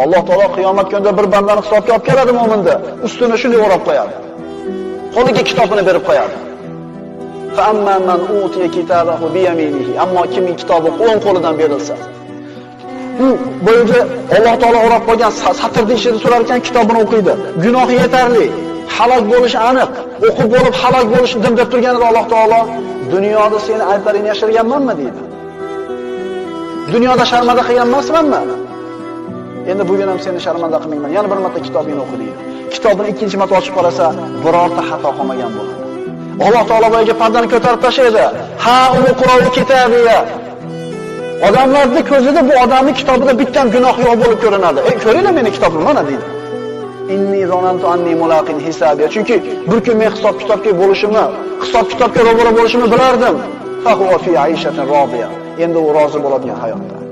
Alloh taolo qiyomat kunida bir bandani hisobga olib keladi mu'minda. Ustini shunday o'rab qo'yadi. Qo'liga kitobini berib qo'yadi. Fa amma man utiya kitabahu bi yaminihi. Ammo kimning kitobi o'ng qo'lidan berilsa, bu yerda Alloh taolo o'rab qo'ygan satrning ichida so'rar ekan, kitobini o'qiydi. Gunohi yetarli, halok bo'lish aniq. O'qib bo'lib halok bo'lishdim deb turganida Alloh taolo dunyoda seni ayblaringni yashirganmanmi deydi. Dunyoda sharmanda qilgan emasmanmi? Endi bugun ham seni sharmanda qilmayman. Yana bir marta kitobingni o'qi deydi. Kitobini ikkinchi marta ochib qarasa, birorta xato qilmagan bo'ladi. Alloh taolo boyaga pardani ko'tarib tashlaydi. Ha, uni Qur'onni kitobiga. Odamlarning ko'zida bu odamning kitobida bitta gunoh yo'q bo'lib ko'rinadi. Ko'ringlar meni kitobim mana deydi. Inni zonantu anni mulaqin hisabiya. Chunki bir kun men hisob-kitobga bo'lishimni, hisob-kitobga ro'baro bo'lishimni bilardim. Fa huwa fi aishatin rodiya. Endi u rozi bo'ladigan hayotda.